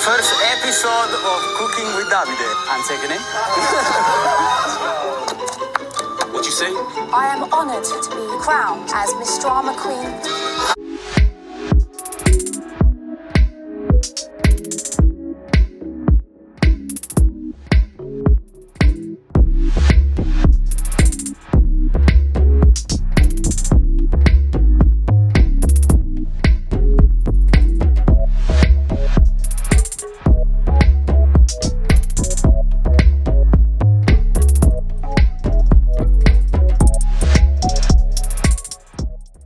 first episode of Cooking with Davide. Antigone. What you say? I am honoured to be crowned as Miss Drama Queen.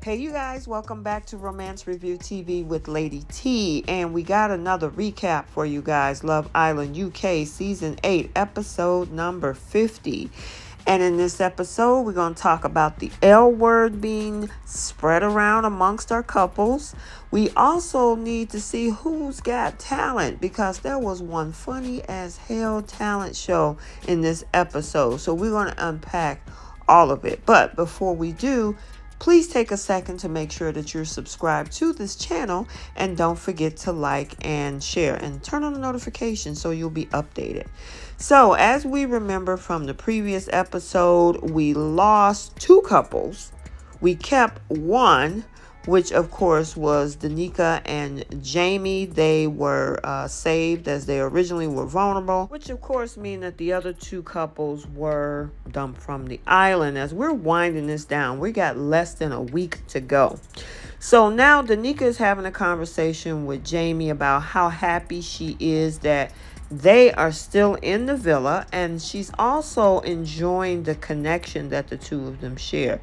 Hey you guys, welcome back to Romance Review TV with Lady T, and we got another recap for you guys. Love Island UK Season 8 episode number 50. And in this episode, we're going to talk about the L word being spread around amongst our couples. We also need to see who's got talent, because there was one funny as hell talent show in this episode. So we're going to unpack all of it. But before we do, please take a second to make sure that you're subscribed to this channel, and don't forget to like and share and turn on the notifications so you'll be updated. So as we remember from the previous episode, we lost two couples. We kept one, which of course was Danica and Jamie. They were saved as they originally were vulnerable, which of course mean that the other two couples were dumped from the island. As we're winding this down, we got less than a week to go. So now Danica is having a conversation with Jamie about how happy she is that they are still in the villa, and she's also enjoying the connection that the two of them share.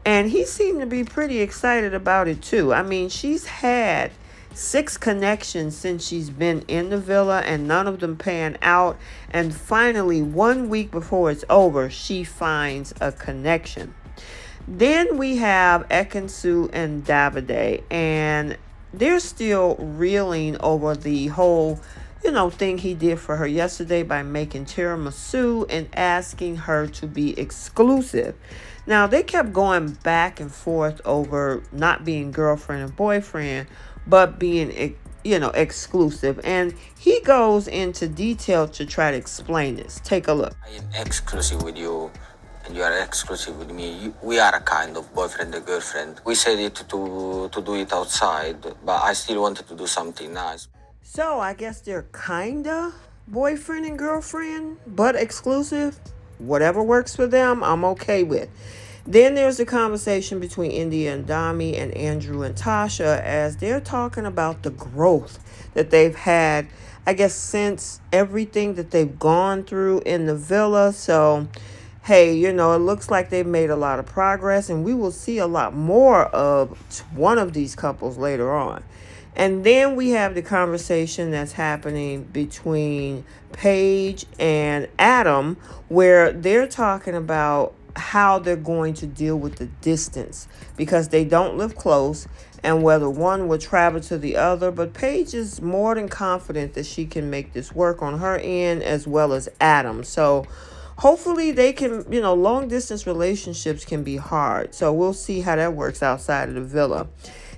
And he seemed to be pretty excited about it too. I mean, she's had 6 connections since she's been in the villa, and none of them pan out. And finally, 1 week before it's over, she finds a connection. Then we have Ekin-Su and Davide, and they're still reeling over the whole thing he did for her yesterday by making tiramisu and asking her to be exclusive. Now, they kept going back and forth over not being girlfriend and boyfriend, but being, exclusive. And he goes into detail to try to explain this. Take a look. I am exclusive with you, and you are exclusive with me. We are a kind of boyfriend and girlfriend. We said it to do it outside, but I still wanted to do something nice. So I guess they're kinda boyfriend and girlfriend, but exclusive. Whatever works for them, I'm okay with. Then there's the conversation between Indiyah and Dami and Andrew and Tasha, as they're talking about the growth that they've had, I guess, since everything that they've gone through in the villa. So, hey, it looks like they've made a lot of progress, and we will see a lot more of one of these couples later on. And then we have the conversation that's happening between Paige and Adam, where they're talking about how they're going to deal with the distance, because they don't live close, and whether one will travel to the other. But Paige is more than confident that she can make this work on her end, as well as Adam. So hopefully they can, long distance relationships can be hard. So we'll see how that works outside of the villa.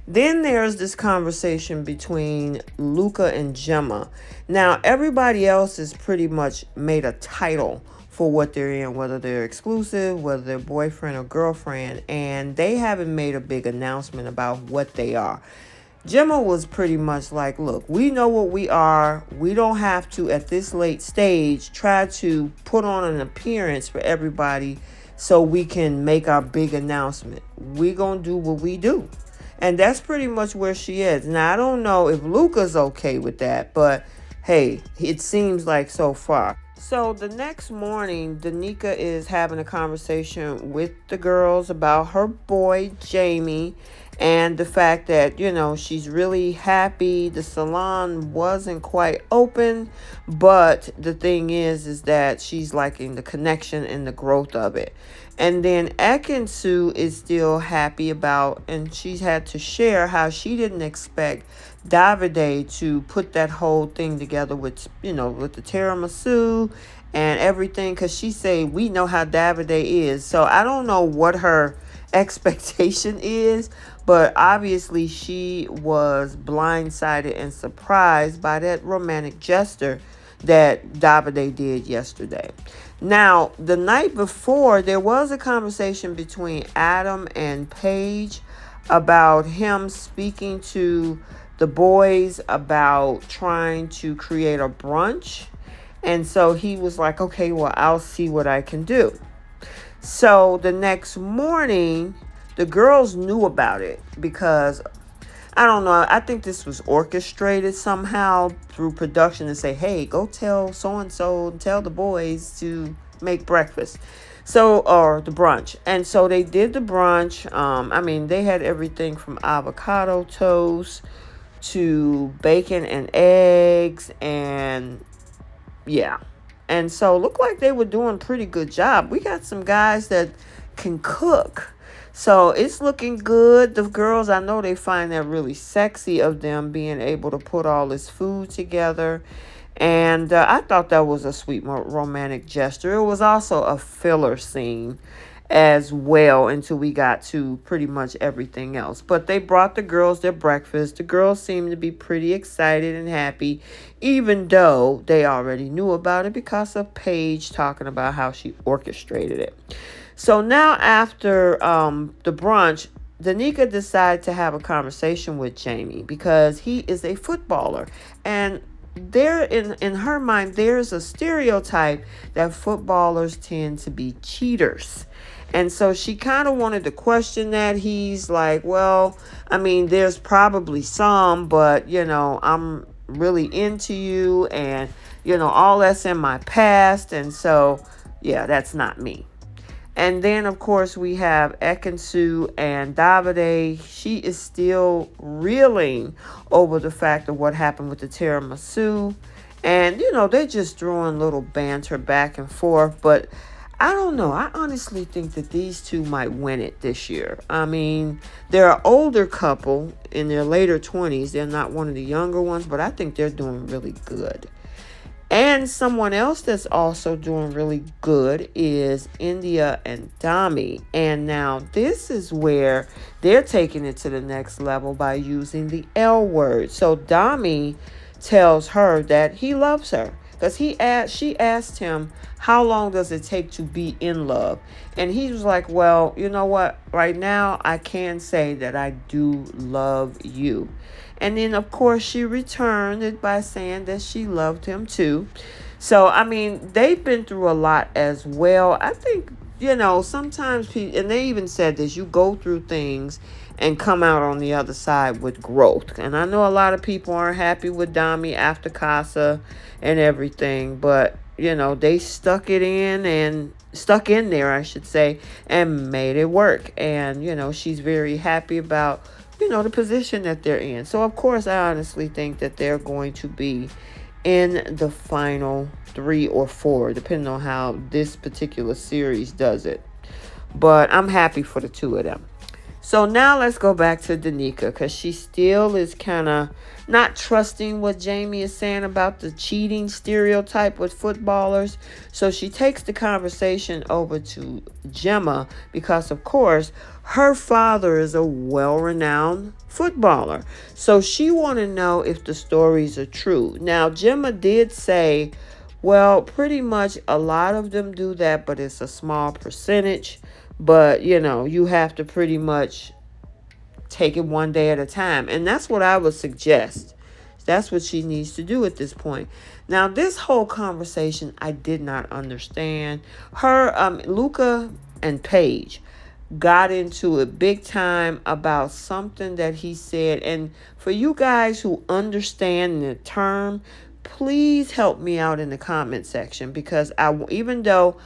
Then there's this conversation between Luca and Gemma. Now, everybody else has pretty much made a title for what they're in, whether they're exclusive, whether they're boyfriend or girlfriend, and they haven't made a big announcement about what they are. Gemma was pretty much like, look, we know what we are. We don't have to, at this late stage, try to put on an appearance for everybody so we can make our big announcement. We're going to do what we do. And that's pretty much where she is. Now, I don't know if Luca's okay with that, but hey, it seems like so far. So the next morning, Danica is having a conversation with the girls about her boy, Jamie, and the fact that, she's really happy. The salon wasn't quite open, but the thing is that she's liking the connection and the growth of it. And then Ekin-Su is still happy about, and she's had to share how she didn't expect Davide to put that whole thing together with, with the tiramisu and everything, because she say, we know how Davide is. So I don't know what her expectation is, But obviously, she was blindsided and surprised by that romantic gesture that Davide did yesterday. Now, the night before, there was a conversation between Adam and Paige about him speaking to the boys about trying to create a brunch. And so he was like, okay, well, I'll see what I can do. So the next morning, the girls knew about it because I don't know. I think this was orchestrated somehow through production to say, hey, go tell so-and-so, tell the boys to make breakfast. So, or the brunch. And so they did the brunch. I mean, they had everything from avocado toast to bacon and eggs and yeah. And so looked like they were doing a pretty good job. We got some guys that can cook. So it's looking good. The girls, I know they find that really sexy of them being able to put all this food together. And I thought that was a sweet romantic gesture. It was also a filler scene as well until we got to pretty much everything else. But they brought the girls their breakfast. The girls seemed to be pretty excited and happy, even though they already knew about it because of Paige talking about how she orchestrated it. So now after the brunch, Danica decided to have a conversation with Jamie because he is a footballer. And there in her mind, there's a stereotype that footballers tend to be cheaters. And so she kind of wanted to question that. He's like, well, I mean, there's probably some, but, I'm really into you and, all that's in my past. And so, yeah, that's not me. And then, of course, we have Ekin-Su and Davide. She is still reeling over the fact of what happened with the tiramisu. And, they're just throwing little banter back and forth. But I don't know. I honestly think that these two might win it this year. I mean, they're an older couple in their later 20s. They're not one of the younger ones, but I think they're doing really good. And someone else that's also doing really good is Indiyah and Dami. And now this is where they're taking it to the next level by using the L word. So Dami tells her that he loves her because she asked him, how long does it take to be in love? And he was like, well, you know what? Right now, I can say that I do love you. And then, of course, she returned it by saying that she loved him too. So, I mean, they've been through a lot as well. I think, sometimes people, and they even said this, you go through things and come out on the other side with growth. And I know a lot of people aren't happy with Dami after Casa and everything, but, they stuck in there, I should say, and made it work. And, she's very happy about the position that they're in. So, of course, I honestly think that they're going to be in the final 3 or 4, depending on how this particular series does it. But I'm happy for the two of them. So now let's go back to Danica because she still is kind of not trusting what Jamie is saying about the cheating stereotype with footballers. So she takes the conversation over to Gemma because, of course, her father is a well-renowned footballer. So she want to know if the stories are true. Now, Gemma did say, well, pretty much a lot of them do that, but it's a small percentage. But, you have to pretty much take it one day at a time. And that's what I would suggest. That's what she needs to do at this point. Now, this whole conversation, I did not understand. Luca and Paige got into it big time about something that he said. And for you guys who understand the term, please help me out in the comment section because even though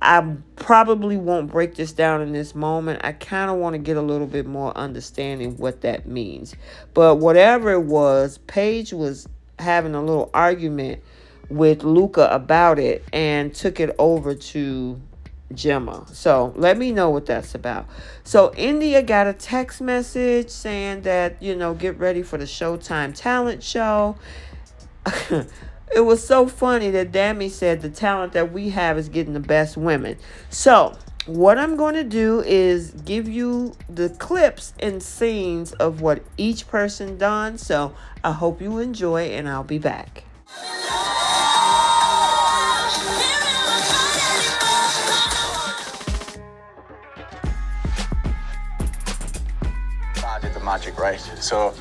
I probably won't break this down in this moment, I kind of want to get a little bit more understanding what that means. But whatever it was, Paige was having a little argument with Luca about it and took it over to Gemma. So let me know what that's about. So Indiyah got a text message saying that, get ready for the Showtime talent show. It was so funny that Dami said the talent that we have is getting the best women. So what I'm going to do is give you the clips and scenes of what each person done. So I hope you enjoy, and I'll be back. I did the magic right. So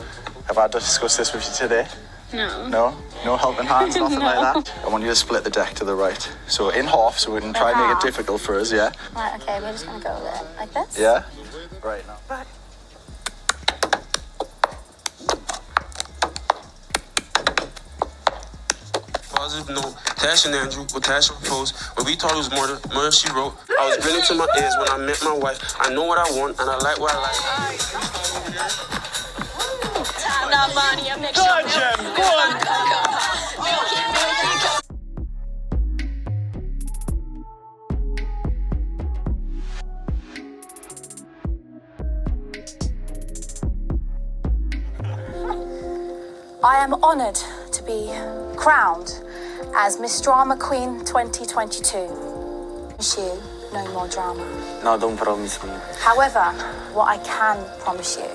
have I discussed this with you today? No. No? No helping hands, nothing like that? I want you to split the deck to the right. So in half, so we can try and make it difficult for us, yeah? Right, okay, we're just gonna go with it. Like this? Yeah? Right now. Positive note, Tash and Andrew, what Tash proposed, what we thought was murder she wrote. I was grinning to my ears when I met my wife. I know what I want and I like what I like. I am honoured to be crowned as Miss Drama Queen 2022. Promise you, no more drama. No, don't promise me. However, what I can promise you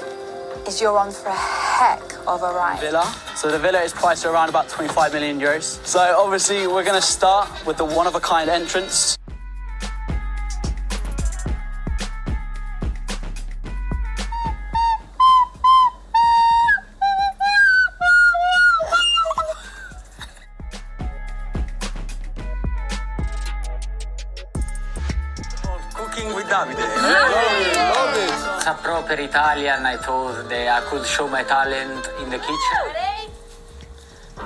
is you're on for a heck of a ride. Villa. So the villa is priced around about 25 million euros. So obviously we're going to start with the one-of-a-kind entrance. Cooking with Davide. It's a proper Italian. I thought that I could show my talent in the kitchen.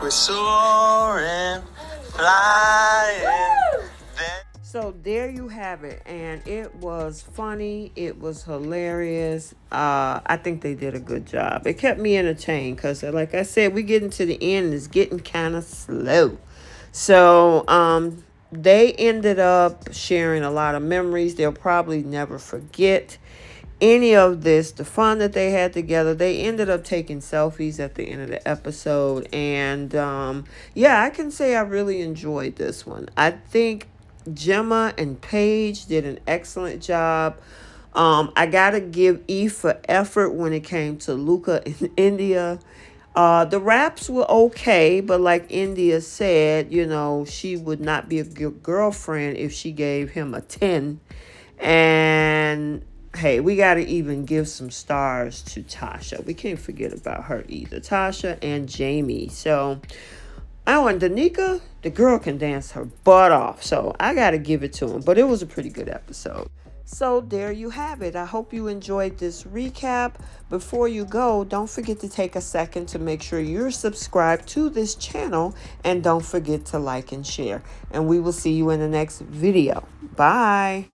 We're soaring, flying. So there you have it, and it was funny, it was hilarious. I think they did a good job. It kept me entertained because, like I said, we getting to the end and it's getting kind of slow. So they ended up sharing a lot of memories. They'll probably never forget any of this, the fun that they had together. They ended up taking selfies at the end of the episode, and yeah, I can say I really enjoyed this one. I think Gemma and Paige did an excellent job. I gotta give E for effort when it came to Luca and Indiyah. The raps were okay, but like Indiyah said, you know, she would not be a good girlfriend if she gave him a 10. And hey, we got to even give some stars to Tasha. We can't forget about her either. Tasha and Jamie. So, and Danica, the girl can dance her butt off. So, I got to give it to him. But it was a pretty good episode. So, there you have it. I hope you enjoyed this recap. Before you go, don't forget to take a second to make sure you're subscribed to this channel. And don't forget to like and share. And we will see you in the next video. Bye.